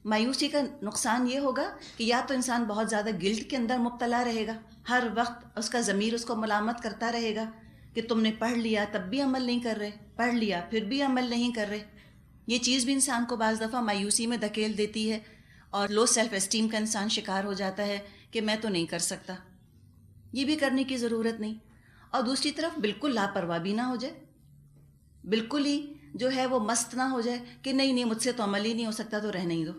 مایوسی کا نقصان یہ ہوگا کہ یا تو انسان بہت زیادہ گلٹ کے اندر مبتلا رہے گا، ہر وقت اس کا ضمیر اس کو ملامت کرتا رہے گا کہ تم نے پڑھ لیا تب بھی عمل نہیں کر رہے، پڑھ لیا پھر بھی عمل نہیں کر رہے. یہ چیز بھی انسان کو بعض دفعہ مایوسی میں دھکیل دیتی ہے اور لو سیلف اسٹیم کا انسان شکار ہو جاتا ہے کہ میں تو نہیں کر سکتا. یہ بھی کرنے کی ضرورت نہیں. اور دوسری طرف بالکل لاپرواہ بھی نہ ہو جائے، بالکل ہی جو ہے وہ مست نہ ہو جائے کہ نہیں نہیں مجھ سے تو عمل ہی نہیں ہو سکتا تو رہنے ہی دو.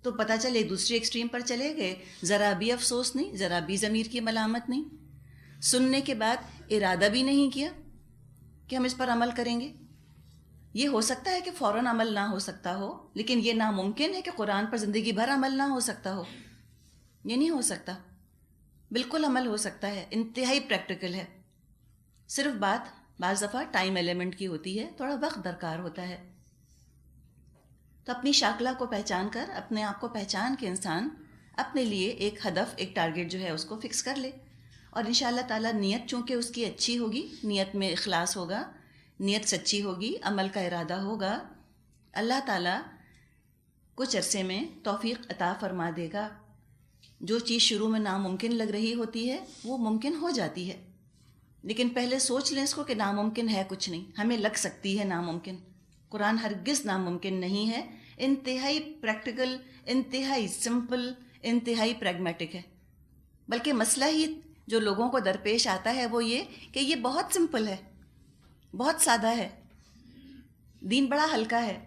تو پتہ چلے دوسری ایکسٹریم پر چلے گئے، ذرا بھی افسوس نہیں، ذرا بھی ضمیر کی ملامت نہیں، سننے کے بعد ارادہ بھی نہیں کیا کہ ہم اس پر عمل کریں گے. یہ ہو سکتا ہے کہ فوراً عمل نہ ہو سکتا ہو، لیکن یہ ناممکن ہے کہ قرآن پر زندگی بھر عمل نہ ہو سکتا ہو. یہ نہیں ہو سکتا، بالکل عمل ہو سکتا ہے، انتہائی پریکٹیکل ہے. صرف بات بعض دفعہ ٹائم ایلیمنٹ کی ہوتی ہے، تھوڑا وقت درکار ہوتا ہے. تو اپنی شاکلہ کو پہچان کر، اپنے آپ کو پہچان کے انسان اپنے لیے ایک ہدف، ایک ٹارگٹ جو ہے اس کو فکس کر لے. اور انشاءاللہ تعالیٰ نیت چونکہ اس کی اچھی ہوگی، نیت میں اخلاص ہوگا، نیت سچی ہوگی، عمل کا ارادہ ہوگا، اللہ تعالیٰ کچھ عرصے میں توفیق عطا فرما دے گا. جو چیز شروع میں ناممکن لگ رہی ہوتی ہے وہ ممکن ہو جاتی ہے. لیکن پہلے سوچ لیں اس کو کہ ناممکن ہے کچھ نہیں، ہمیں لگ سکتی ہے ناممکن. قرآن ہرگز ناممکن نہیں ہے، انتہائی پریکٹیکل، انتہائی سمپل، انتہائی پریگمیٹک ہے. بلکہ مسئلہ ہی جو لوگوں کو درپیش آتا ہے وہ یہ کہ یہ بہت سمپل ہے، بہت سادہ ہے، دین بڑا ہلکا ہے.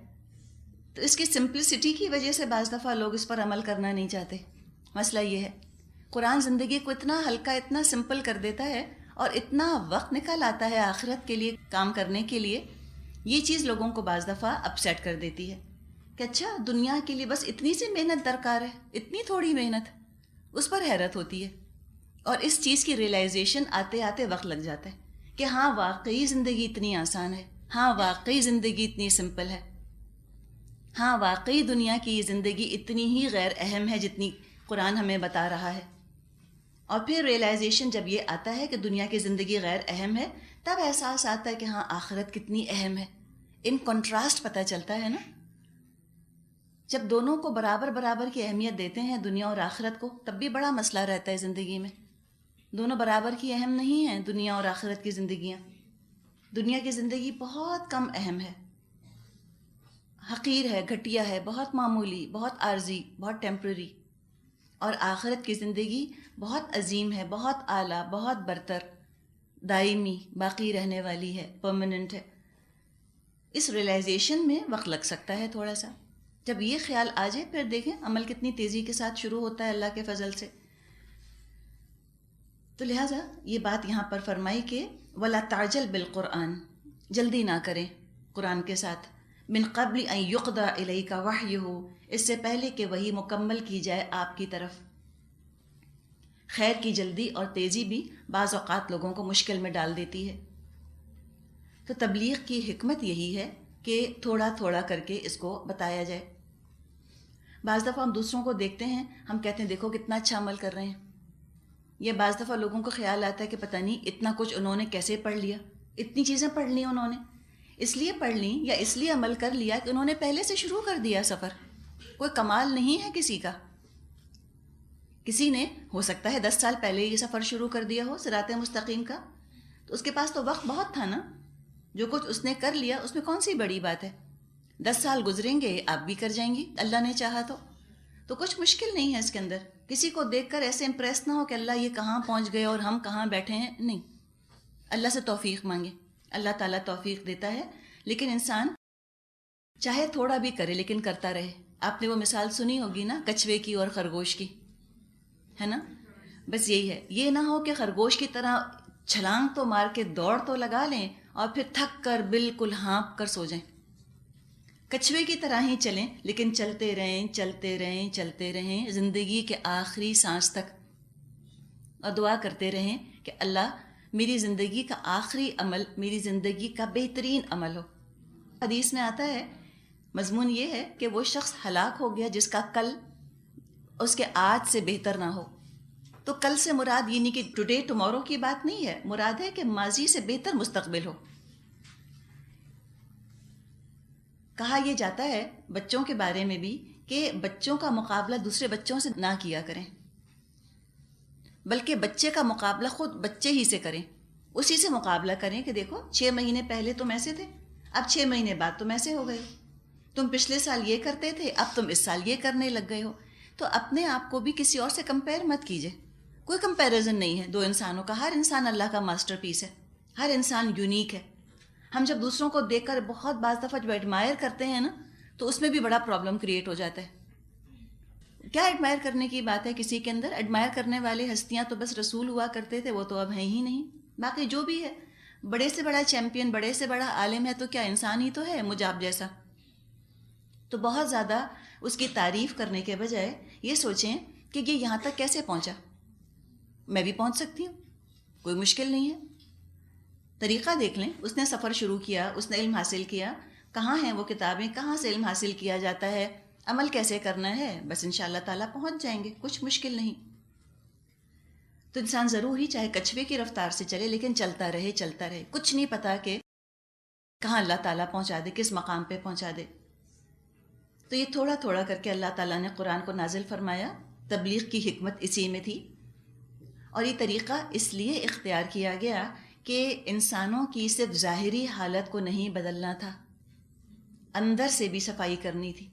تو اس کی سمپلسٹی کی وجہ سے بعض دفعہ لوگ اس پر عمل کرنا نہیں چاہتے. مسئلہ یہ ہے قرآن زندگی کو اتنا ہلکا، اتنا سمپل کر دیتا ہے اور اتنا وقت نکال آتا ہے آخرت کے لیے کام کرنے کے لیے. یہ چیز لوگوں کو بعض دفعہ اپسیٹ کر دیتی ہے کہ اچھا دنیا کے لیے بس اتنی سی محنت درکار ہے، اتنی تھوڑی محنت. اس پر حیرت ہوتی ہے اور اس چیز کی ریئلائزیشن آتے آتے وقت لگ جاتا ہے کہ ہاں واقعی زندگی اتنی آسان ہے، ہاں واقعی زندگی اتنی سمپل ہے، ہاں واقعی دنیا کی یہ زندگی اتنی ہی غیر اہم ہے جتنی قرآن ہمیں بتا رہا ہے. اور پھر ریئلائزیشن جب یہ آتا ہے کہ دنیا کی زندگی غیر اہم ہے، تب احساس آتا ہے کہ ہاں آخرت کتنی اہم ہے. ان کنٹراسٹ پتہ چلتا ہے نا. جب دونوں کو برابر برابر کی اہمیت دیتے ہیں دنیا اور آخرت کو، تب بھی بڑا مسئلہ رہتا ہے زندگی میں. دونوں برابر کی اہم نہیں ہیں دنیا اور آخرت کی زندگیاں. دنیا کی زندگی بہت کم اہم ہے، حقیر ہے، گھٹیا ہے، بہت معمولی، بہت عارضی، بہت ٹیمپرری. اور آخرت کی زندگی بہت عظیم ہے، بہت اعلیٰ، بہت برتر، دائمی، باقی رہنے والی ہے، پرماننٹ ہے. اس ریئلائزیشن میں وقت لگ سکتا ہے تھوڑا سا. جب یہ خیال آ جائے پھر دیکھیں عمل کتنی تیزی کے ساتھ شروع ہوتا ہے اللہ کے فضل سے. تو لہٰذا یہ بات یہاں پر فرمائی کہ وَلَا تَعْجَلْ بِالْقُرْآنِ، جلدی نہ کریں قرآن کے ساتھ، من قبل ان یقضی الیک وحیہ، اس سے پہلے کہ وحی مکمل کی جائے آپ کی طرف. خیر کی جلدی اور تیزی بھی بعض اوقات لوگوں کو مشکل میں ڈال دیتی ہے. تو تبلیغ کی حکمت یہی ہے کہ تھوڑا تھوڑا کر کے اس کو بتایا جائے. بعض دفعہ ہم دوسروں کو دیکھتے ہیں، ہم کہتے ہیں دیکھو کتنا اچھا عمل کر رہے ہیں. یہ بعض دفعہ لوگوں کو خیال آتا ہے کہ پتہ نہیں اتنا کچھ انہوں نے کیسے پڑھ لیا، اتنی چیزیں پڑھ لی انہوں نے، اس لیے پڑھ لیں یا اس لیے عمل کر لیا کہ انہوں نے پہلے سے شروع کر دیا سفر. کوئی کمال نہیں ہے کسی کا. کسی نے ہو سکتا ہے 10 سال پہلے یہ سفر شروع کر دیا ہو صراط مستقیم کا، تو اس کے پاس تو وقت بہت تھا نا. جو کچھ اس نے کر لیا اس میں کون سی بڑی بات ہے. 10 سال گزریں گے آپ بھی کر جائیں گی اللہ نے چاہا تو کچھ مشکل نہیں ہے اس کے اندر. کسی کو دیکھ کر ایسے امپریس نہ ہو کہ اللہ یہ کہاں پہنچ گئے اور ہم کہاں بیٹھے ہیں. نہیں، اللہ سے توفیق مانگے، اللہ تعالیٰ توفیق دیتا ہے. لیکن انسان چاہے تھوڑا بھی کرے لیکن کرتا رہے. آپ نے وہ مثال سنی ہوگی نا کچھوے کی اور خرگوش کی، ہے نا. بس یہی ہے، یہ نہ ہو کہ خرگوش کی طرح چھلانگ تو مار کے دوڑ تو لگا لیں اور پھر تھک کر بالکل ہانپ کر سو جائیں. کچھوے کی طرح ہی چلیں لیکن چلتے رہیں چلتے رہیں چلتے رہیں زندگی کے آخری سانس تک، اور دعا کرتے رہیں کہ اللہ میری زندگی کا آخری عمل میری زندگی کا بہترین عمل ہو. حدیث میں آتا ہے، مضمون یہ ہے کہ وہ شخص ہلاک ہو گیا جس کا کل اس کے آج سے بہتر نہ ہو. تو کل سے مراد یہ نہیں کہ ٹوڈے ٹمورو کی بات نہیں ہے، مراد ہے کہ ماضی سے بہتر مستقبل ہو. کہا یہ جاتا ہے بچوں کے بارے میں بھی کہ بچوں کا مقابلہ دوسرے بچوں سے نہ کیا کریں، بلکہ بچے کا مقابلہ خود بچے ہی سے کریں، اسی سے مقابلہ کریں کہ دیکھو 6 مہینے پہلے تم ایسے تھے، اب 6 مہینے بعد تم ایسے ہو گئے، تم پچھلے سال یہ کرتے تھے، اب تم اس سال یہ کرنے لگ گئے ہو۔ تو اپنے آپ کو بھی کسی اور سے کمپیئر مت کیجیے، کوئی کمپیریزن نہیں ہے دو انسانوں کا، ہر انسان اللہ کا ماسٹر پیس ہے، ہر انسان یونیک ہے۔ ہم جب دوسروں کو دیکھ کر بہت بعض دفعہ جب ایڈمائر کرتے ہیں نا تو اس میں بھی بڑا پرابلم کریٹ ہو جاتا ہے۔ کیا ایڈمائر کرنے کی بات ہے کسی کے اندر؟ ایڈمائر کرنے والے ہستیاں تو بس رسول ہوا کرتے تھے، وہ تو اب ہیں ہی نہیں۔ باقی جو بھی ہے، بڑے سے بڑا چیمپئن، بڑے سے بڑا عالم ہے تو کیا انسان ہی تو ہے مجھ آپ جیسا۔ تو بہت زیادہ اس کی تعریف کرنے کے بجائے یہ سوچیں کہ یہ یہاں تک کیسے پہنچا، میں بھی پہنچ سکتی ہوں، کوئی مشکل نہیں ہے۔ طریقہ دیکھ لیں، اس نے سفر شروع کیا، اس نے علم حاصل کیا، کہاں ہیں وہ کتابیں، کہاں سے علم حاصل کیا جاتا ہے، عمل کیسے کرنا ہے، بس انشاءاللہ تعالیٰ پہنچ جائیں گے، کچھ مشکل نہیں۔ تو انسان ضرور ہی چاہے کچھوے کی رفتار سے چلے لیکن چلتا رہے، کچھ نہیں پتا کہ کہاں اللہ تعالیٰ پہنچا دے، کس مقام پہ پہنچا دے۔ تو یہ تھوڑا تھوڑا کر کے اللہ تعالیٰ نے قرآن کو نازل فرمایا، تبلیغ کی حکمت اسی میں تھی، اور یہ طریقہ اس لیے اختیار کیا گیا کہ انسانوں کی صرف ظاہری حالت کو نہیں بدلنا تھا، اندر سے بھی صفائی کرنی تھی۔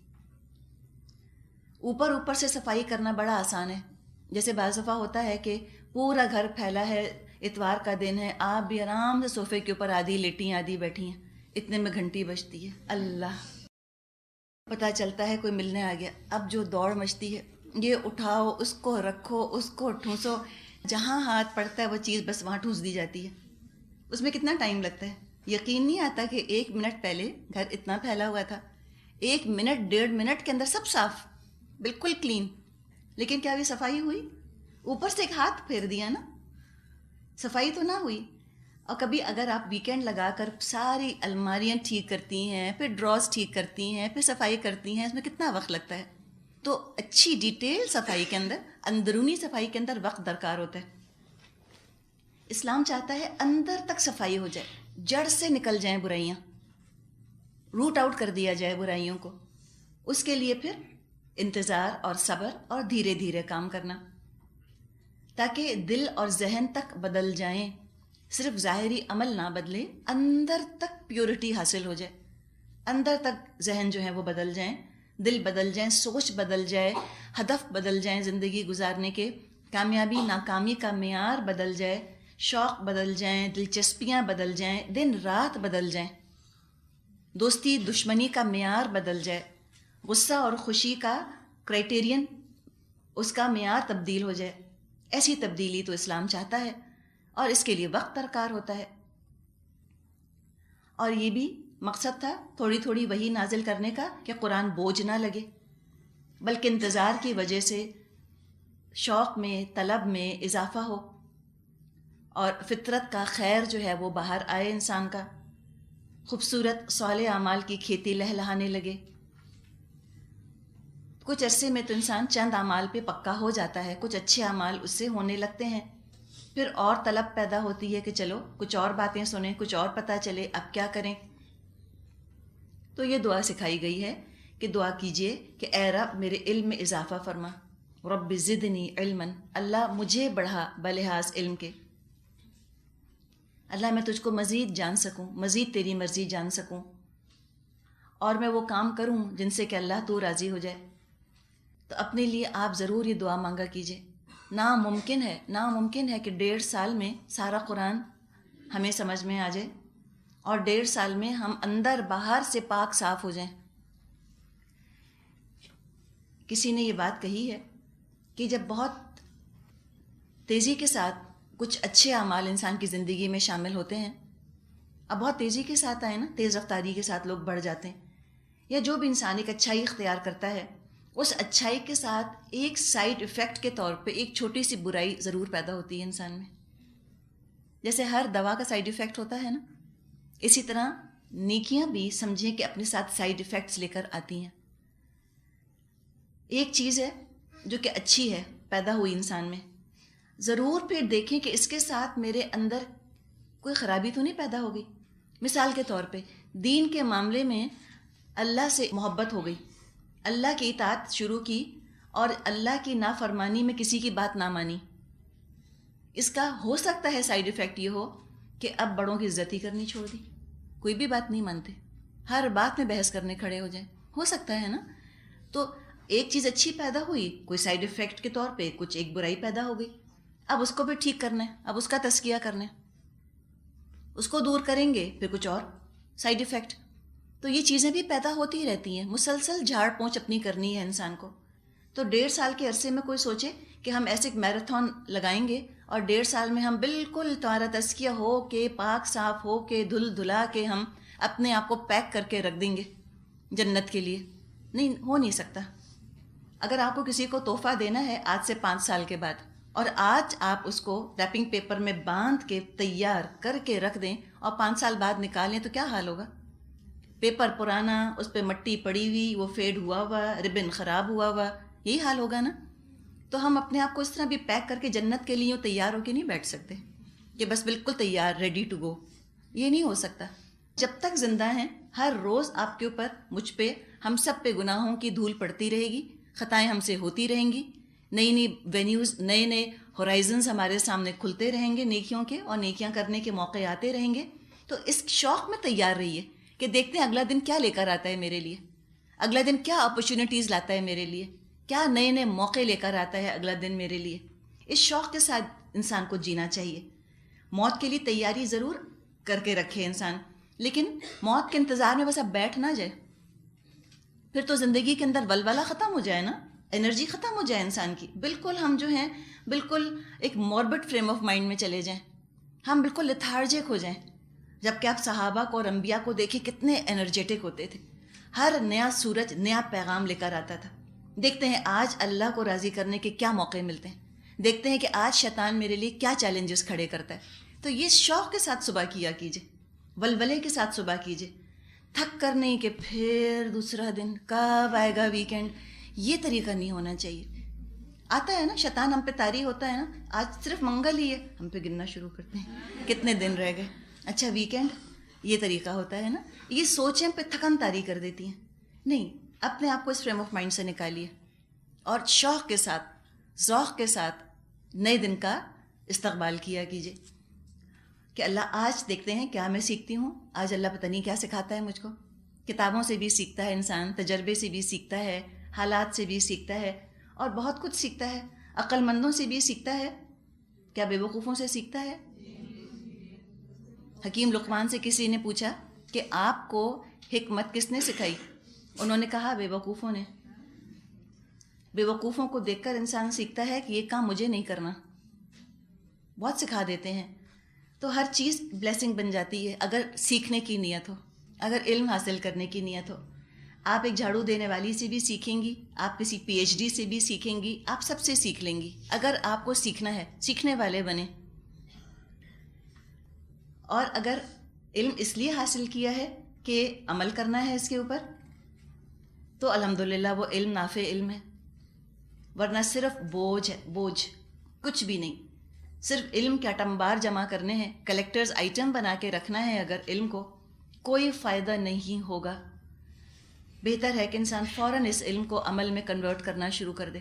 اوپر سے صفائی کرنا بڑا آسان ہے، جیسے بعض دفعہ ہوتا ہے کہ پورا گھر پھیلا ہے، اتوار کا دن ہے، آپ بھی آرام سے صوفے کے اوپر آدھی لیٹی ہیں آدھی بیٹھی ہیں، اتنے میں گھنٹی بجتی ہے، اللہ پتہ چلتا ہے کوئی ملنے آ گیا۔ اب جو دوڑ مچتی ہے، یہ اٹھاؤ، اس کو رکھو، اس کو ٹھونسو، جہاں ہاتھ پڑتا ہے وہ چیز بس وہاں ٹھونس دی جاتی ہے۔ اس میں کتنا ٹائم لگتا ہے، یقین نہیں آتا کہ 1 منٹ پہلے گھر اتنا پھیلا ہوا تھا، 1 منٹ 1.5 منٹ کے اندر سب صاف، بالکل کلین۔ لیکن کیا بھی صفائی ہوئی؟ اوپر سے ایک ہاتھ پھیر دیا نا، صفائی تو نہ ہوئی۔ اور کبھی اگر آپ ویکینڈ لگا کر ساری الماریاں ٹھیک کرتی ہیں، پھر ڈراز ٹھیک کرتی ہیں، پھر صفائی کرتی ہیں، اس میں کتنا وقت لگتا ہے۔ تو اچھی ڈیٹیل صفائی کے اندر، اندرونی صفائی کے اندر وقت درکار ہوتا ہے۔ اسلام چاہتا ہے اندر تک صفائی ہو جائے، جڑ سے نکل جائیں برائیاں، روٹ آؤٹ کر دیا جائے برائیوں کو۔ اس کے لیے پھر انتظار اور صبر اور دھیرے دھیرے کام کرنا، تاکہ دل اور ذہن تک بدل جائیں، صرف ظاہری عمل نہ بدلے، اندر تک پیورٹی حاصل ہو جائے، اندر تک ذہن جو ہے وہ بدل جائیں، دل بدل جائیں، سوچ بدل جائے، ہدف بدل جائیں زندگی گزارنے کے، کامیابی ناکامی کا معیار بدل جائے، شوق بدل جائیں، دلچسپیاں بدل جائیں، دن رات بدل جائیں، دوستی دشمنی کا معیار بدل جائے، غصہ اور خوشی کا کرائٹیرین، اس کا معیار تبدیل ہو جائے۔ ایسی تبدیلی تو اسلام چاہتا ہے، اور اس کے لیے وقت درکار ہوتا ہے۔ اور یہ بھی مقصد تھا تھوڑی تھوڑی وحی نازل کرنے کا کہ قرآن بوجھ نہ لگے، بلکہ انتظار کی وجہ سے شوق میں، طلب میں اضافہ ہو، اور فطرت کا خیر جو ہے وہ باہر آئے، انسان کا خوبصورت صالح اعمال کی کھیتی لہلہانے لگے۔ کچھ عرصے میں تو انسان چند اعمال پہ پکا ہو جاتا ہے، کچھ اچھے اعمال اس سے ہونے لگتے ہیں، پھر اور طلب پیدا ہوتی ہے کہ چلو کچھ اور باتیں سنیں، کچھ اور پتہ چلے، اب کیا کریں۔ تو یہ دعا سکھائی گئی ہے کہ دعا کیجئے کہ اے رب میرے علم میں اضافہ فرما، رب زدنی علما، اللہ مجھے بڑھا بلحاظ علم کے، اللہ میں تجھ کو مزید جان سکوں، مزید تیری مرضی جان سکوں، اور میں وہ کام کروں جن سے کہ اللہ تو راضی ہو جائے۔ تو اپنے لیے آپ ضرور یہ دعا مانگا کیجئے۔ ناممکن ہے کہ 1.5 سال میں سارا قرآن ہمیں سمجھ میں آ جائے، اور 1.5 سال میں ہم اندر باہر سے پاک صاف ہو جائیں۔ کسی نے یہ بات کہی ہے کہ جب بہت تیزی کے ساتھ کچھ اچھے اعمال انسان کی زندگی میں شامل ہوتے ہیں، اب بہت تیزی کے ساتھ آئے نا، تیز رفتاری کے ساتھ لوگ بڑھ جاتے ہیں، یا جو بھی انسان ایک اچھائی اختیار کرتا ہے، اس اچھائی کے ساتھ ایک سائیڈ ایفیکٹ کے طور پہ ایک چھوٹی سی برائی ضرور پیدا ہوتی ہے انسان میں۔ جیسے ہر دوا کا سائیڈ ایفیکٹ ہوتا ہے نا، اسی طرح نیکیاں بھی سمجھیں کہ اپنے ساتھ سائیڈ ایفیکٹس لے کر آتی ہیں۔ ایک چیز ہے جو کہ اچھی ہے، پیدا ہوئی انسان میں، ضرور پھر دیکھیں کہ اس کے ساتھ میرے اندر کوئی خرابی تو نہیں پیدا ہو گئی۔ مثال کے طور پہ دین کے معاملے میں اللہ سے محبت ہو گئی، اللہ کی اطاعت شروع کی اور اللہ کی نافرمانی میں کسی کی بات نہ مانی، اس کا ہو سکتا ہے سائیڈ ایفیکٹ یہ ہو کہ اب بڑوں کی عزت ہی کرنی چھوڑ دی، کوئی بھی بات نہیں مانتے، ہر بات میں بحث کرنے کھڑے ہو جائیں، ہو سکتا ہے نا؟ تو ایک چیز اچھی پیدا ہوئی، کوئی سائیڈ ایفیکٹ کے طور پہ کچھ ایک برائی پیدا ہو گئی، اب اس کو بھی ٹھیک کرنا ہے، اب اس کا تزکیہ کرنا ہے، اس کو دور کریں گے پھر کچھ اور سائیڈ ایفیکٹ. تو یہ چیزیں بھی پیدا ہوتی ہی رہتی ہیں، مسلسل جھاڑ پونچھ اپنی کرنی ہے انسان کو. تو 1.5 سال کے عرصے میں کوئی سوچے کہ ہم ایسے ایک میراتھن لگائیں گے اور 1.5 سال میں ہم بالکل تمہارا تزکیہ ہو کے پاک صاف ہو کے دھل دھلا کے ہم اپنے آپ کو پیک کر کے رکھ دیں گے جنت کے لیے. نہیں ہو نہیں سکتا. اگر آپ کو کسی کو تحفہ دینا ہے آج سے 5 سال کے بعد اور آج آپ اس کو ریپنگ پیپر میں باندھ کے تیار کر کے رکھ دیں اور 5 سال بعد نکالیں تو کیا حال ہوگا؟ پیپر پرانا، اس پہ مٹی پڑی ہوئی، وہ فیڈ ہوا ہوا، ربن خراب ہوا ہوا، یہی حال ہوگا نا. تو ہم اپنے آپ کو اس طرح بھی پیک کر کے جنت کے لیے تیار ہو کے نہیں بیٹھ سکتے کہ بس بالکل تیار، ریڈی ٹو گو. یہ نہیں ہو سکتا. جب تک زندہ ہیں ہر روز آپ کے اوپر، مجھ پہ، ہم سب پہ گناہوں کی دھول پڑتی رہے گی، خطائیں ہم سے ہوتی رہیں گی، نئی نئی وینیوز، نئے نئے ہورائزنز ہمارے سامنے کھلتے رہیں گے نیکیوں کے، اور نیکیاں کرنے کے موقع آتے رہیں گے. تو اس شوق میں تیار رہیے کہ دیکھتے ہیں اگلا دن کیا لے کر آتا ہے میرے لیے، اگلا دن کیا اپرچونیٹیز لاتا ہے میرے لیے، کیا نئے نئے موقع لے کر آتا ہے اگلا دن میرے لیے. اس شوق کے ساتھ انسان کو جینا چاہیے. موت کے لیے تیاری ضرور کر کے رکھے انسان، لیکن موت کے انتظار میں بس اب بیٹھ نہ جائے، پھر تو زندگی کے اندر ولولہ ختم ہو جائے نا، انرجی ختم ہو جائے انسان کی. بالکل ہم جو ہیں بالکل ایک موربڈ فریم آف مائنڈ میں چلے جائیں، ہم بالکل لیتھارجک ہو جائیں. جبکہ آپ صحابہ کو اور انبیاء کو دیکھیں کتنے انرجیٹک ہوتے تھے، ہر نیا سورج نیا پیغام لے کر آتا تھا. دیکھتے ہیں آج اللہ کو راضی کرنے کے کیا موقع ملتے ہیں، دیکھتے ہیں کہ آج شیطان میرے لیے کیا چیلنجز کھڑے کرتا ہے. تو یہ شوق کے ساتھ صبح کیا کیجیے، ولولے کے ساتھ صبح کیجیے، تھک کر نہیں کہ پھر دوسرا دن کب آئے گا ویکینڈ. یہ طریقہ نہیں ہونا چاہیے. آتا ہے نا شیطان ہم پہ طاری ہوتا ہے نا، آج صرف منگل ہی ہے، ہم پہ گننا شروع کرتے ہیں کتنے دن رہ گئے، اچھا ویکینڈ. یہ طریقہ ہوتا ہے نا، یہ سوچیں پہ تھکن طاری کر دیتی ہیں. نہیں، اپنے آپ کو اس فریم آف مائنڈ سے نکالیے اور شوق کے ساتھ، ذوق کے ساتھ نئے دن کا استقبال کیا کیجیے کہ اللہ آج دیکھتے ہیں کیا میں سیکھتی ہوں، آج اللہ پتہ نہیں کیا سکھاتا ہے مجھ کو. کتابوں سے بھی سیکھتا ہے انسان، تجربے سے بھی سیکھتا ہے، حالات سے بھی سیکھتا ہے، اور بہت کچھ سیکھتا ہے. عقل مندوں سے بھی سیکھتا ہے، کیا بے وقوفوں سے سیکھتا ہے؟ حکیم لقمان سے کسی نے پوچھا کہ آپ کو حکمت کس نے سکھائی؟ انہوں نے کہا بے وقوفوں نے. بے وقوفوں کو دیکھ کر انسان سیکھتا ہے کہ یہ کام مجھے نہیں کرنا. بہت سکھا دیتے ہیں. تو ہر چیز بلیسنگ بن جاتی ہے اگر سیکھنے کی نیت ہو، اگر علم حاصل کرنے کی نیت ہو. آپ ایک جھاڑو دینے والی سے بھی سیکھیں گی، آپ کسی پی ایچ ڈی سے بھی سیکھیں گی، آپ سب سے سیکھ لیں گی. اگر آپ کو سیکھنا ہے، سیکھنے والے بنیں. اور اگر علم اس لیے حاصل کیا ہے کہ عمل کرنا ہے اس کے اوپر، تو الحمدللہ وہ علم نافع علم ہے. ورنہ صرف بوجھ ہے، بوجھ، کچھ بھی نہیں. صرف علم کے اٹمبار جمع کرنے ہیں، کلیکٹرز آئٹم بنا کے رکھنا ہے اگر علم کو، کوئی فائدہ نہیں ہوگا. بہتر ہے کہ انسان فوراً اس علم کو عمل میں کنورٹ کرنا شروع کر دے.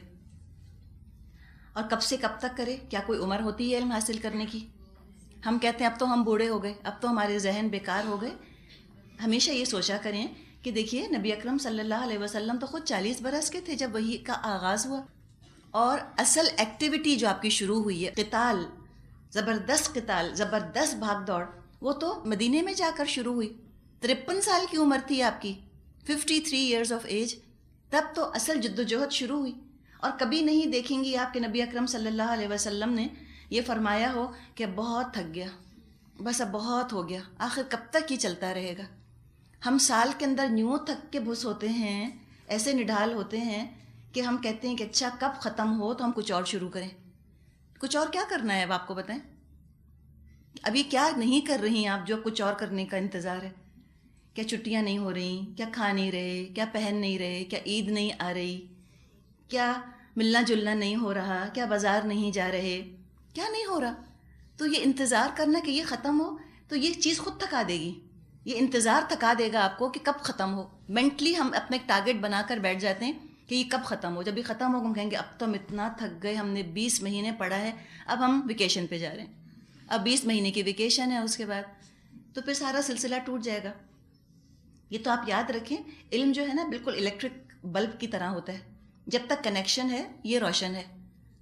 اور کب سے کب تک کرے؟ کیا کوئی عمر ہوتی ہے علم حاصل کرنے کی؟ ہم کہتے ہیں اب تو ہم بوڑھے ہو گئے، اب تو ہمارے ذہن بیکار ہو گئے. ہمیشہ یہ سوچا کریں کہ دیکھیے نبی اکرم صلی اللہ علیہ وسلم تو خود 40 برس کے تھے جب وحی کا آغاز ہوا، اور اصل ایکٹیویٹی جو آپ کی شروع ہوئی ہے، قتال، زبردست بھاگ دوڑ، وہ تو مدینے میں جا کر شروع ہوئی. 53 سال کی عمر تھی آپ کی، 53 ایئرز آف ایج، تب تو اصل جد و جہد شروع ہوئی. اور کبھی نہیں دیکھیں گی آپ کے نبی اکرم صلی اللہ علیہ وسلم نے یہ فرمایا ہو کہ بہت تھک گیا، بس اب بہت ہو گیا، آخر کب تک یہ چلتا رہے گا. ہم سال کے اندر یوں تھک کے بھس ہوتے ہیں، ایسے نڈھال ہوتے ہیں کہ ہم کہتے ہیں کہ اچھا کب ختم ہو تو ہم کچھ اور شروع کریں. کچھ اور کیا کرنا ہے اب آپ کو بتائیں؟ ابھی کیا نہیں کر رہی ہیں آپ جو کچھ اور کرنے کا انتظار ہے؟ کیا چھٹیاں نہیں ہو رہی؟ کیا کھا نہیں رہے؟ کیا پہن نہیں رہے؟ کیا عید نہیں آ رہی؟ کیا ملنا جلنا نہیں ہو رہا؟ کیا بازار نہیں جا رہے؟ کیا نہیں ہو رہا؟ تو یہ انتظار کرنا کہ یہ ختم ہو تو یہ چیز خود تھکا دے گی. یہ انتظار تھکا دے گا آپ کو کہ کب ختم ہو. مینٹلی ہم اپنے ایک ٹارگیٹ بنا کر بیٹھ جاتے ہیں کہ یہ کب ختم ہو. جب یہ ختم ہو ہم کہیں گے اب تو ہم اتنا تھک گئے, ہم نے 20 مہینے پڑھا ہے, اب ہم ویکیشن پہ جا رہے ہیں, اب 20 مہینے کی ویکیشن ہے, اس کے بعد تو پھر سارا سلسلہ ٹوٹ جائے گا. یہ تو آپ یاد رکھیں, علم جو ہے نا بالکل الیکٹرک بلب کی طرح ہوتا ہے. جب تک کنیکشن ہے یہ روشن ہے,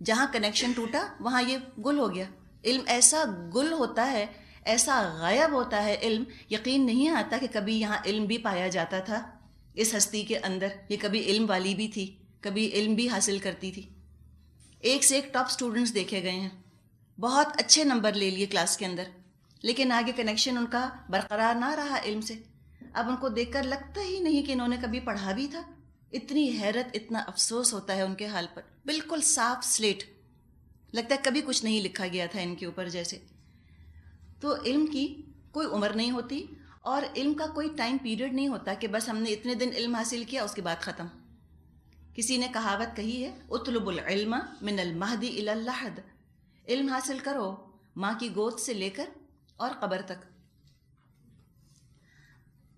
جہاں کنیکشن ٹوٹا وہاں یہ گل ہو گیا. علم ایسا گل ہوتا ہے, ایسا غائب ہوتا ہے علم, یقین نہیں آتا کہ کبھی یہاں علم بھی پایا جاتا تھا اس ہستی کے اندر, یہ کبھی علم والی بھی تھی, کبھی علم بھی حاصل کرتی تھی. ایک سے ایک ٹاپ سٹوڈنٹس دیکھے گئے ہیں, بہت اچھے نمبر لے لیے کلاس کے اندر, لیکن آگے کنیکشن ان کا برقرار نہ رہا علم سے. اب ان کو دیکھ کر لگتا ہی نہیں کہ انہوں نے کبھی پڑھا بھی تھا. اتنی حیرت, اتنا افسوس ہوتا ہے ان کے حال پر. بالکل صاف سلیٹ, لگتا ہے کبھی کچھ نہیں لکھا گیا تھا ان کے اوپر جیسے. تو علم کی کوئی عمر نہیں ہوتی, اور علم کا کوئی ٹائم پیریڈ نہیں ہوتا کہ بس ہم نے اتنے دن علم حاصل کیا اس کے بعد ختم. کسی نے کہاوت کہی ہے, اطلب العلم من المہدی الی اللحد, علم حاصل کرو ماں کی گود سے لے کر اور قبر تک.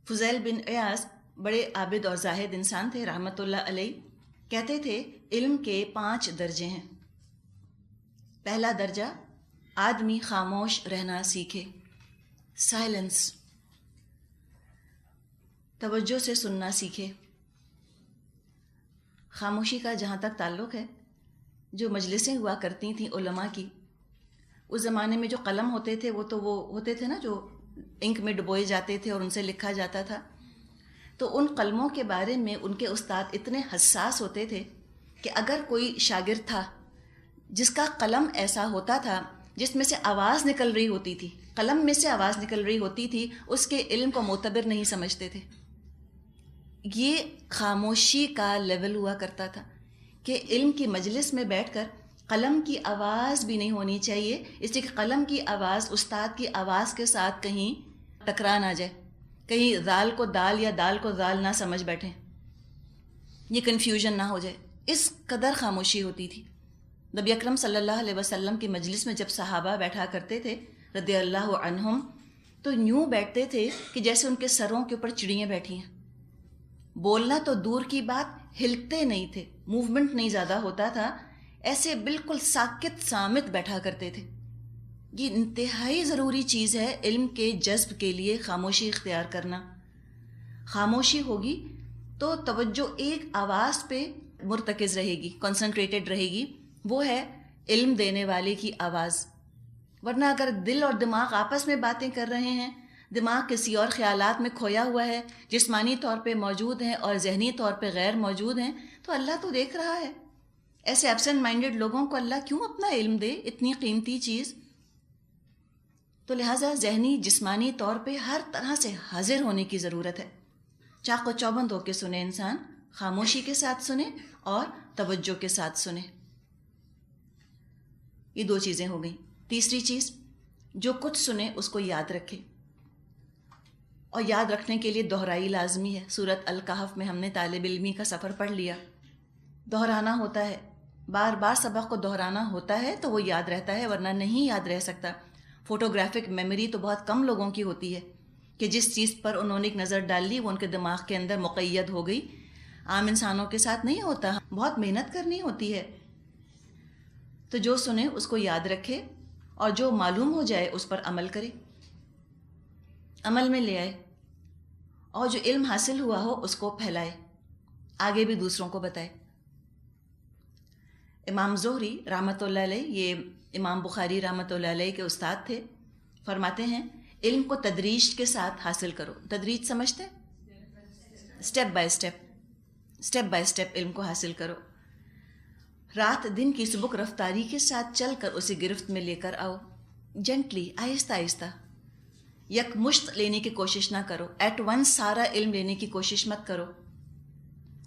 فضیل بن عیاض بڑے عابد اور زاہد انسان تھے رحمۃ اللہ علیہ. کہتے تھے علم کے 5 درجے ہیں. پہلا درجہ, آدمی خاموش رہنا سیکھے, سائلنس, توجہ سے سننا سیکھے. خاموشی کا جہاں تک تعلق ہے, جو مجلسیں ہوا کرتی تھیں علماء کی, اس زمانے میں جو قلم ہوتے تھے وہ ہوتے تھے نا جو انک میں ڈبوئے جاتے تھے اور ان سے لکھا جاتا تھا. تو ان قلموں کے بارے میں ان کے استاد اتنے حساس ہوتے تھے کہ اگر کوئی شاگرد تھا جس کا قلم ایسا ہوتا تھا جس میں سے آواز نکل رہی ہوتی تھی, قلم میں سے آواز نکل رہی ہوتی تھی, اس کے علم کو معتبر نہیں سمجھتے تھے. یہ خاموشی کا لیول ہوا کرتا تھا کہ علم کی مجلس میں بیٹھ کر قلم کی آواز بھی نہیں ہونی چاہیے, اس لیے کہ قلم کی آواز استاد کی آواز کے ساتھ کہیں ٹکرا نہ جائے, کہیں دال کو دال یا دال کو دال نہ سمجھ بیٹھیں, یہ کنفیوژن نہ ہو جائے. اس قدر خاموشی ہوتی تھی. نبی اکرم صلی اللہ علیہ وسلم کی مجلس میں جب صحابہ بیٹھا کرتے تھے رضی اللہ عنہم, تو یوں بیٹھتے تھے کہ جیسے ان کے سروں کے اوپر چڑیاں بیٹھی ہیں. بولنا تو دور کی بات, ہلتے نہیں تھے, موومنٹ نہیں زیادہ ہوتا تھا, ایسے بالکل ساکت سامت بیٹھا کرتے تھے. یہ انتہائی ضروری چیز ہے علم کے جذب کے لیے, خاموشی اختیار کرنا. خاموشی ہوگی تو توجہ ایک آواز پہ مرتکز رہے گی, کنسنٹریٹڈ رہے گی, وہ ہے علم دینے والے کی آواز. ورنہ اگر دل اور دماغ آپس میں باتیں کر رہے ہیں, دماغ کسی اور خیالات میں کھویا ہوا ہے, جسمانی طور پہ موجود ہیں اور ذہنی طور پہ غیر موجود ہیں, تو اللہ تو دیکھ رہا ہے. ایسے ایبسنٹ مائنڈڈ لوگوں کو اللہ کیوں اپنا علم دے, اتنی قیمتی چیز. تو لہٰذا ذہنی جسمانی طور پہ ہر طرح سے حاضر ہونے کی ضرورت ہے. چاق و چوبند ہو کے سنے انسان, خاموشی کے ساتھ سنے اور توجہ کے ساتھ سنے. یہ 2 چیزیں ہو گئیں. تیسری چیز, جو کچھ سنے اس کو یاد رکھے, اور یاد رکھنے کے لیے دہرائی لازمی ہے. سورۃ الکہف میں ہم نے طالب علمی کا سفر پڑھ لیا. دہرانا ہوتا ہے, بار بار سبق کو دہرانا ہوتا ہے تو وہ یاد رہتا ہے, ورنہ نہیں یاد رہ سکتا. فوٹوگرافک میموری تو بہت کم لوگوں کی ہوتی ہے کہ جس چیز پر انہوں نے ایک نظر ڈال لی وہ ان کے دماغ کے اندر مقید ہو گئی. عام انسانوں کے ساتھ نہیں ہوتا, بہت محنت کرنی ہوتی ہے. تو جو سنے اس کو یاد رکھے, اور جو معلوم ہو جائے اس پر عمل کرے, عمل میں لے آئے, اور جو علم حاصل ہوا ہو اس کو پھیلائے, آگے بھی دوسروں کو بتائے. امام زہری رحمۃ اللہ علیہ, یہ امام بخاری رحمۃ اللہ علیہ کے استاد تھے, فرماتے ہیں علم کو تدریج کے ساتھ حاصل کرو. تدریج سمجھتے ہیں؟ Step by step, step by step علم کو حاصل کرو. رات دن کی سبک رفتاری کے ساتھ چل کر اسے گرفت میں لے کر آؤ, جنٹلی, آہستہ آہستہ. یک مشت لینے کی کوشش نہ کرو, ایٹ ونس سارا علم لینے کی کوشش مت کرو,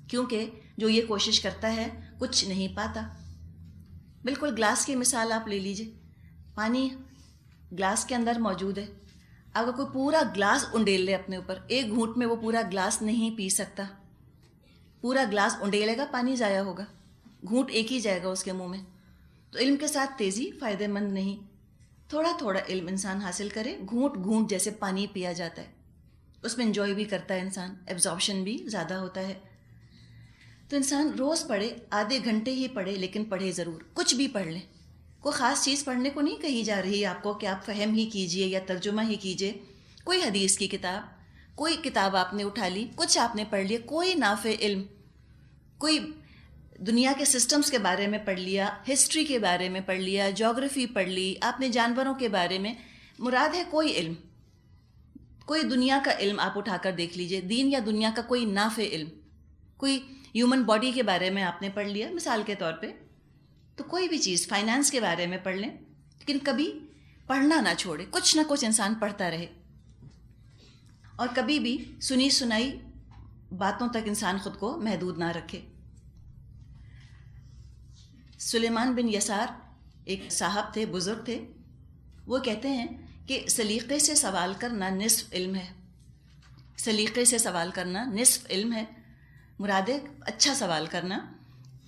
کیونکہ جو یہ کوشش کرتا ہے کچھ نہیں پاتا. بالکل گلاس کی مثال آپ لے لیجئے, پانی گلاس کے اندر موجود ہے. اگر کوئی پورا گلاس انڈیل لے اپنے اوپر, ایک گھونٹ میں وہ پورا گلاس نہیں پی سکتا. پورا گلاس انڈیلے گا, پانی ضائع ہوگا, گھونٹ ایک ہی جائے گا اس کے منہ میں. تو علم کے ساتھ تیزی فائدہ مند نہیں. تھوڑا تھوڑا علم انسان حاصل کرے, گھونٹ گھونٹ جیسے پانی پیا جاتا ہے. اس میں انجوائے بھی کرتا ہے انسان، ایبزارپشن بھی زیادہ ہوتا ہے. تو انسان روز پڑھے، آدھے گھنٹے ہی پڑھے، لیکن پڑھے ضرور. کچھ بھی پڑھ لیں، کوئی خاص چیز پڑھنے کو نہیں کہی جا رہی آپ کو کہ آپ فہم ہی کیجئے یا ترجمہ ہی کیجئے. کوئی حدیث کی کتاب، کوئی کتاب آپ نے اٹھا لی، کچھ آپ نے پڑھ لیا، کوئی نافع علم، کوئی دنیا کے سسٹمز کے بارے میں پڑھ لیا، ہسٹری کے بارے میں پڑھ لیا، جغرافی پڑھ لی، آپ نے جانوروں کے بارے میں، مراد ہے کوئی علم، کوئی دنیا کا علم آپ اٹھا کر دیکھ لیجئے، دین یا دنیا کا کوئی نافع علم. کوئی ہیومن باڈی کے بارے میں آپ نے پڑھ لیا مثال کے طور پہ، تو کوئی بھی چیز، فائنانس کے بارے میں پڑھ لیں، لیکن کبھی پڑھنا نہ چھوڑے، کچھ نہ کچھ انسان پڑھتا رہے. اور کبھی بھی سنی سنائی باتوں تک انسان خود کو محدود نہ رکھے. سلیمان بن یسار ایک صاحب تھے، بزرگ تھے. وہ کہتے ہیں کہ سلیقے سے سوال کرنا نصف علم ہے. سلیقے سے سوال کرنا نصف علم ہے. مراد ہے اچھا سوال کرنا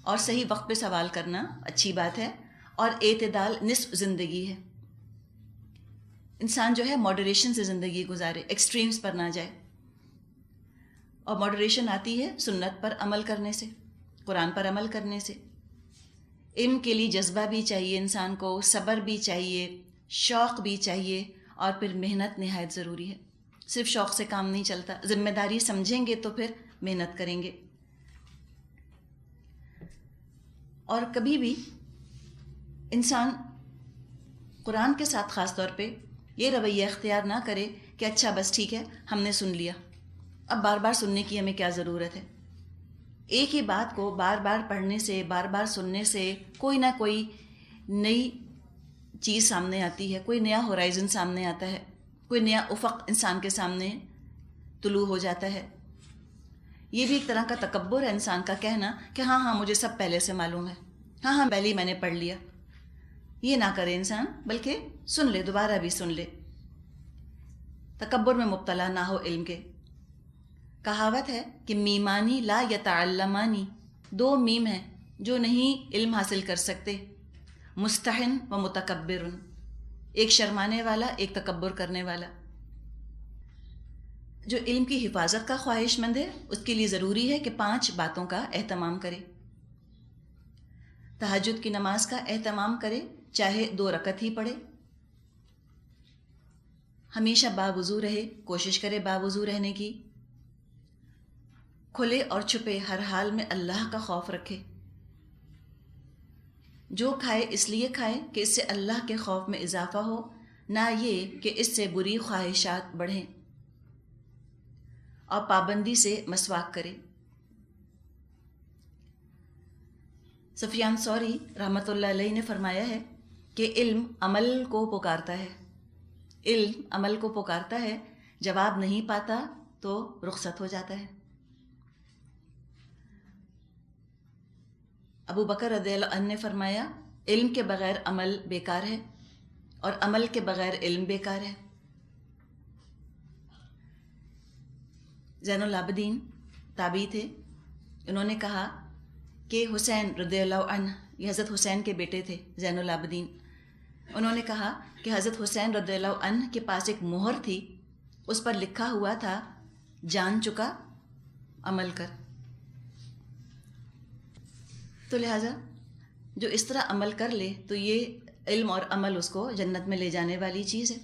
اور صحیح وقت پہ سوال کرنا اچھی بات ہے، اور اعتدال نصف زندگی ہے. انسان جو ہے ماڈریشن سے زندگی گزارے، ایکسٹریمز پر نہ جائے. اور ماڈریشن آتی ہے سنت پر عمل کرنے سے، قرآن پر عمل کرنے سے. علم کے لیے جذبہ بھی چاہیے انسان کو، صبر بھی چاہیے، شوق بھی چاہیے، اور پھر محنت نہایت ضروری ہے. صرف شوق سے کام نہیں چلتا، ذمہ داری سمجھیں گے تو پھر محنت کریں گے. اور کبھی بھی انسان قرآن کے ساتھ خاص طور پہ یہ رویہ اختیار نہ کرے کہ اچھا بس ٹھیک ہے ہم نے سن لیا، اب بار بار سننے کی ہمیں کیا ضرورت ہے. ایک ہی بات کو بار بار پڑھنے سے، بار بار سننے سے کوئی نہ کوئی نئی چیز سامنے آتی ہے، کوئی نیا ہورائزن سامنے آتا ہے، کوئی نیا افق انسان کے سامنے طلوع ہو جاتا ہے. یہ بھی ایک طرح کا تکبر ہے انسان کا، کہنا کہ ہاں ہاں مجھے سب پہلے سے معلوم ہے، ہاں ہاں پہلے ہی میں نے پڑھ لیا. یہ نہ کرے انسان، بلکہ سن لے، دوبارہ بھی سن لے، تکبر میں مبتلا نہ ہو علم کے. کہاوت ہے کہ میمانی لا یتعلمانی، دو میم ہیں جو نہیں علم حاصل کر سکتے، مستحن و متکبر، ایک شرمانے والا، ایک تکبر کرنے والا. جو علم کی حفاظت کا خواہش مند ہے اس کے لیے ضروری ہے کہ 5 باتوں کا اہتمام کرے. تہجد کی نماز کا اہتمام کرے، چاہے 2 رکعت ہی پڑھے. ہمیشہ باوضو رہے، کوشش کرے باوضو رہنے کی. کھلے اور چھپے ہر حال میں اللہ کا خوف رکھے. جو کھائے اس لیے کھائے کہ اس سے اللہ کے خوف میں اضافہ ہو، نہ یہ کہ اس سے بری خواہشات بڑھیں. اور پابندی سے مسواک کرے. سفیان ثوری رحمۃ اللہ علیہ نے فرمایا ہے کہ علم عمل کو پکارتا ہے، علم عمل کو پکارتا ہے، جواب نہیں پاتا تو رخصت ہو جاتا ہے. ابو بکر رضی اللہ عنہ نے فرمایا علم کے بغیر عمل بیکار ہے، اور عمل کے بغیر علم بیکار ہے. زین العابدین تابعی تھے، انہوں نے کہا کہ حسین رضی اللہ عنہ، یہ حضرت حسین کے بیٹے تھے زین العابدین، انہوں نے کہا کہ حضرت حسین رضی اللہ عنہ کے پاس ایک مہر تھی، اس پر لکھا ہوا تھا جان چکا عمل کر. تو لہٰذا جو اس طرح عمل کر لے تو یہ علم اور عمل اس کو جنت میں لے جانے والی چیز ہے.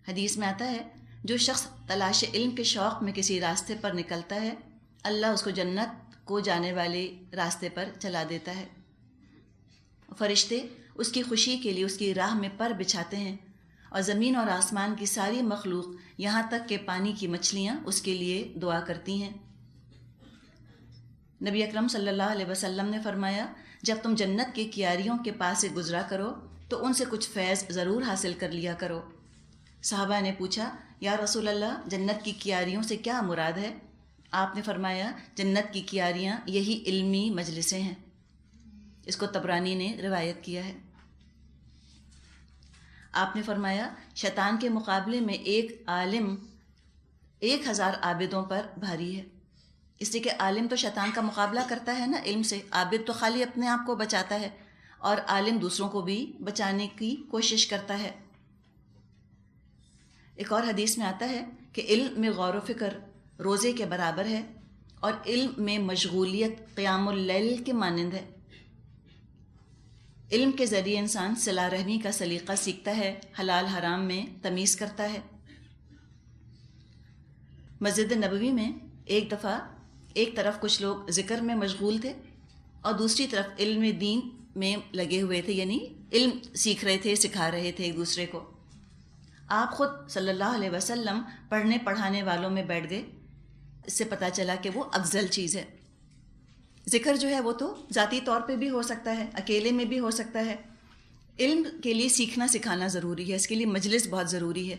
حدیث میں آتا ہے جو شخص تلاش علم کے شوق میں کسی راستے پر نکلتا ہے، اللہ اس کو جنت کو جانے والے راستے پر چلا دیتا ہے. فرشتے اس کی خوشی کے لیے اس کی راہ میں پر بچھاتے ہیں، اور زمین اور آسمان کی ساری مخلوق یہاں تک کہ پانی کی مچھلیاں اس کے لیے دعا کرتی ہیں. نبی اکرم صلی اللہ علیہ وسلم نے فرمایا جب تم جنت کی کیاریوں کے پاس سے گزرا کرو تو ان سے کچھ فیض ضرور حاصل کر لیا کرو. صحابہ نے پوچھا یا رسول اللہ جنت کی کیاریوں سے کیا مراد ہے؟ آپ نے فرمایا جنت کی کیاریاں یہی علمی مجلسیں ہیں. اس کو طبرانی نے روایت کیا ہے. آپ نے فرمایا شیطان کے مقابلے میں ایک عالم 1000 عابدوں پر بھاری ہے. اس لیے کہ عالم تو شیطان کا مقابلہ کرتا ہے نا علم سے، عابد تو خالی اپنے آپ کو بچاتا ہے، اور عالم دوسروں کو بھی بچانے کی کوشش کرتا ہے. ایک اور حدیث میں آتا ہے کہ علم میں غور و فکر روزے کے برابر ہے اور علم میں مشغولیت قیام اللیل کے مانند ہے۔ علم کے ذریعے انسان صلہ رحمی کا سلیقہ سیکھتا ہے، حلال حرام میں تمیز کرتا ہے۔ مسجد نبوی میں ایک دفعہ ایک طرف کچھ لوگ ذکر میں مشغول تھے اور دوسری طرف علم دین میں لگے ہوئے تھے، یعنی علم سیکھ رہے تھے، سکھا رہے تھے ایک دوسرے کو۔ آپ خود صلی اللہ علیہ وسلم پڑھنے پڑھانے والوں میں بیٹھ گئے۔ اس سے پتہ چلا کہ وہ افضل چیز ہے۔ ذکر جو ہے وہ تو ذاتی طور پہ بھی ہو سکتا ہے، اکیلے میں بھی ہو سکتا ہے۔ علم کے لیے سیکھنا سکھانا ضروری ہے، اس کے لیے مجلس بہت ضروری ہے۔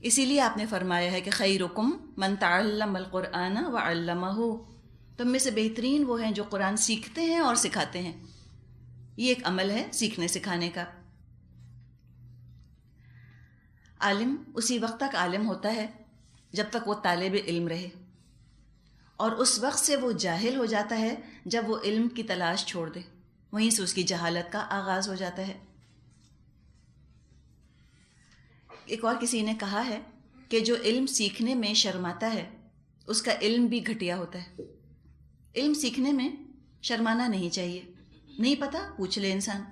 اسی لیے آپ نے فرمایا ہے کہ خیرکم من تعلم القرآن وعلمہ، تم میں سے بہترین وہ ہیں جو قرآن سیکھتے ہیں اور سکھاتے ہیں۔ یہ ایک عمل ہے سیکھنے سکھانے کا۔ عالم اسی وقت تک عالم ہوتا ہے جب تک وہ طالب علم رہے، اور اس وقت سے وہ جاہل ہو جاتا ہے جب وہ علم کی تلاش چھوڑ دے، وہیں سے اس کی جہالت کا آغاز ہو جاتا ہے۔ ایک اور کسی نے کہا ہے کہ جو علم سیکھنے میں شرماتا ہے اس کا علم بھی گھٹیا ہوتا ہے۔ علم سیکھنے میں شرمانا نہیں چاہیے، نہیں پتہ پوچھ لے انسان۔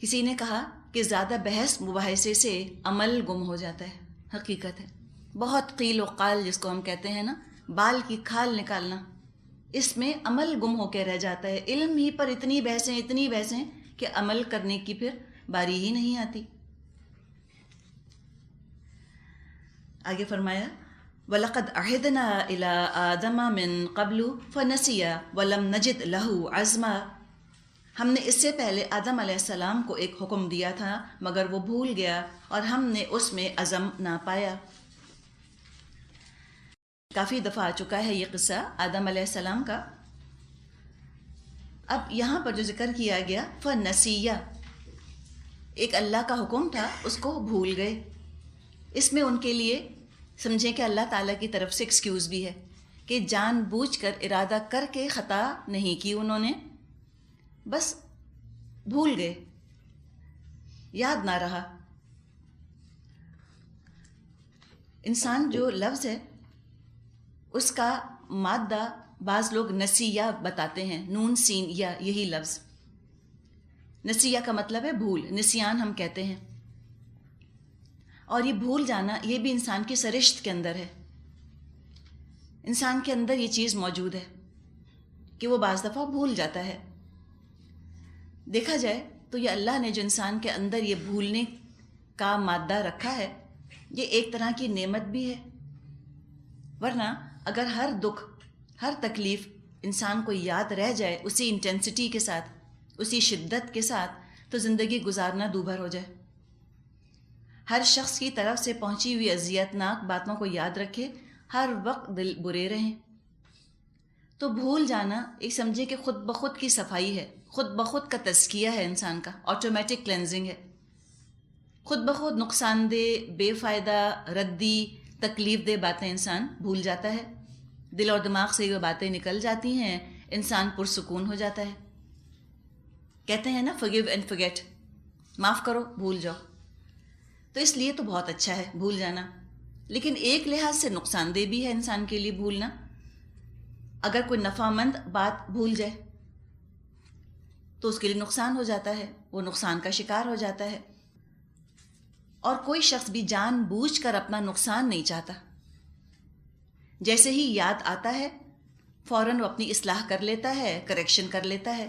کسی نے کہا کہ زیادہ بحث مباحثے سے عمل گم ہو جاتا ہے، حقیقت ہے۔ بہت قیل و قال جس کو ہم کہتے ہیں نا، بال کی کھال نکالنا، اس میں عمل گم ہو کے رہ جاتا ہے۔ علم ہی پر اتنی بحثیں کہ عمل کرنے کی پھر باری ہی نہیں آتی۔ آگے فرمایا وَلَقَدْ عَهِدْنَا إِلَىٰ آدَمَ مِن قَبْلُ فَنَسِيَ وَلَمْ نَجِدْ لَهُ عَزْمًا، ہم نے اس سے پہلے آدم علیہ السلام کو ایک حکم دیا تھا مگر وہ بھول گیا اور ہم نے اس میں عزم نہ پایا۔ کافی دفعہ آ چکا ہے یہ قصہ آدم علیہ السلام کا۔ اب یہاں پر جو ذکر کیا گیا فَنَسِيَ، ایک اللہ کا حکم تھا، اس کو بھول گئے۔ اس میں ان کے لیے سمجھیں کہ اللہ تعالیٰ کی طرف سے ایکسکیوز بھی ہے کہ جان بوجھ کر ارادہ کر کے خطا نہیں کی انہوں نے، بس بھول گئے، یاد نہ رہا۔ انسان جو لفظ ہے اس کا مادہ بعض لوگ نسیہ بتاتے ہیں، نون سین یا، یہی لفظ نسیہ کا مطلب ہے بھول، نسیان ہم کہتے ہیں۔ اور یہ بھول جانا یہ بھی انسان کی سرشت کے اندر ہے، انسان کے اندر یہ چیز موجود ہے کہ وہ بعض دفعہ بھول جاتا ہے۔ دیکھا جائے تو یہ اللہ نے جو انسان کے اندر یہ بھولنے کا مادہ رکھا ہے یہ ایک طرح کی نعمت بھی ہے، ورنہ اگر ہر دکھ ہر تکلیف انسان کو یاد رہ جائے اسی انٹینسٹی کے ساتھ، اسی شدت کے ساتھ، تو زندگی گزارنا دوبھر ہو جائے۔ ہر شخص کی طرف سے پہنچی ہوئی اذیتناک باتوں کو یاد رکھے، ہر وقت دل برے رہیں، تو بھول جانا ایک سمجھے کہ خود بخود کی صفائی ہے، خود بخود کا تزکیہ ہے انسان کا، آٹومیٹک کلینزنگ ہے۔ خود بخود نقصان دہ، بے فائدہ، ردی، تکلیف دہ باتیں انسان بھول جاتا ہے، دل اور دماغ سے یہ باتیں نکل جاتی ہیں، انسان پرسکون ہو جاتا ہے۔ کہتے ہیں نا forgive and forget، معاف کرو بھول جاؤ۔ تو اس لیے تو بہت اچھا ہے بھول جانا، لیکن ایک لحاظ سے نقصان دہ بھی ہے انسان کے لیے بھولنا۔ اگر کوئی نفع مند بات بھول جائے تو اس کے لیے نقصان ہو جاتا ہے، وہ نقصان کا شکار ہو جاتا ہے۔ اور کوئی شخص بھی جان بوجھ کر اپنا نقصان نہیں چاہتا، جیسے ہی یاد آتا ہے فوراً وہ اپنی اصلاح کر لیتا ہے، کریکشن کر لیتا ہے۔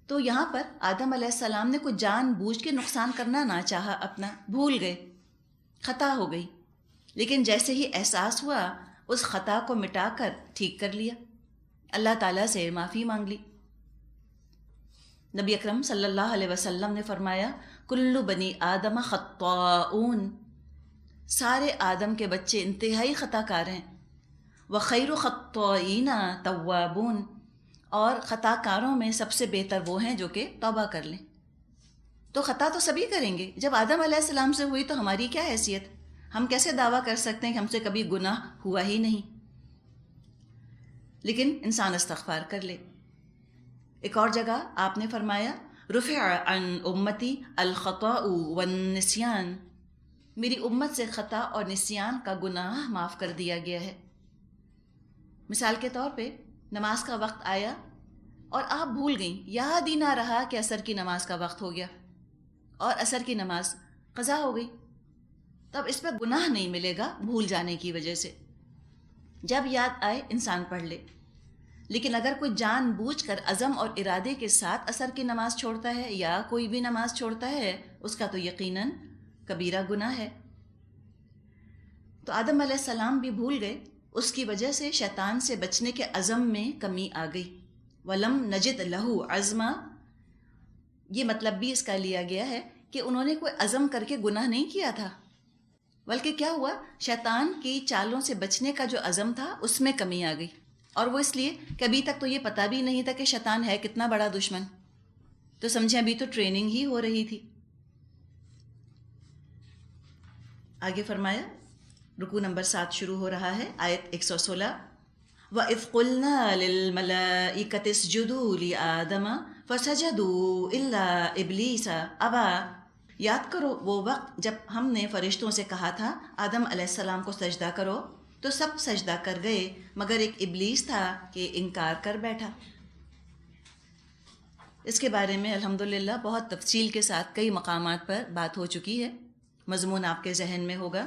تو یہاں پر آدم علیہ السلام نے کوئی جان بوجھ کے نقصان کرنا نہ چاہا، اپنا بھول گئے، خطا ہو گئی، لیکن جیسے ہی احساس ہوا اس خطا کو مٹا کر ٹھیک کر لیا، اللہ تعالیٰ سے معافی مانگ لی۔ نبی اکرم صلی اللہ علیہ وسلم نے فرمایا کل بنی آدم خطاؤن، سارے آدم کے بچے انتہائی خطا کار ہیں، وخیر خطائین توابون، اور خطا کاروں میں سب سے بہتر وہ ہیں جو کہ توبہ کر لیں۔ تو خطا تو سبھی کریں گے، جب آدم علیہ السلام سے ہوئی تو ہماری کیا حیثیت؟ ہم کیسے دعویٰ کر سکتے ہیں کہ ہم سے کبھی گناہ ہوا ہی نہیں؟ لیکن انسان استغفار کر لے۔ ایک اور جگہ آپ نے فرمایا رفع عن امتی الخطاء والنسیان، میری امت سے خطا اور نسیان کا گناہ معاف کر دیا گیا ہے۔ مثال کے طور پہ نماز کا وقت آیا اور آپ بھول گئیں، یاد ہی نہ رہا کہ عصر کی نماز کا وقت ہو گیا اور عصر کی نماز قضا ہو گئی، تب اس پہ گناہ نہیں ملے گا بھول جانے کی وجہ سے۔ جب یاد آئے انسان پڑھ لے، لیکن اگر کوئی جان بوجھ کر عزم اور ارادے کے ساتھ عصر کی نماز چھوڑتا ہے یا کوئی بھی نماز چھوڑتا ہے، اس کا تو یقیناً کبیرہ گناہ ہے۔ تو آدم علیہ السلام بھی بھول گئے، اس کی وجہ سے شیطان سے بچنے کے عزم میں کمی آ گئی۔ وَلَمْ نَجِدْ لَهُ عَزْمًا، یہ مطلب بھی اس کا لیا گیا ہے کہ انہوں نے کوئی عزم کر کے گناہ نہیں کیا تھا، بلکہ کیا ہوا، شیطان کی چالوں سے بچنے کا جو عزم تھا اس میں کمی آ گئی، اور وہ اس لیے کہ ابھی تک تو یہ پتہ بھی نہیں تھا کہ شیطان ہے کتنا بڑا دشمن، تو سمجھیں ابھی تو ٹریننگ ہی ہو رہی تھی۔ آگے فرمایا، رکوع نمبر 7 شروع ہو رہا ہے، آیت 116، وَإِذْ قُلْنَا لِلْمَلَائِكَةِ اسْجُدُوا لِآدَمَ فَسَجَدُوا إِلَّا إِبْلِيسَ أَبَىٰ، یاد کرو وہ وقت جب ہم نے فرشتوں سے کہا تھا آدم علیہ السلام کو سجدہ کرو، تو سب سجدہ کر گئے مگر ایک ابلیس تھا کہ انکار کر بیٹھا۔ اس کے بارے میں الحمدللہ بہت تفصیل کے ساتھ کئی مقامات پر بات ہو چکی ہے، مضمون آپ کے ذہن میں ہوگا۔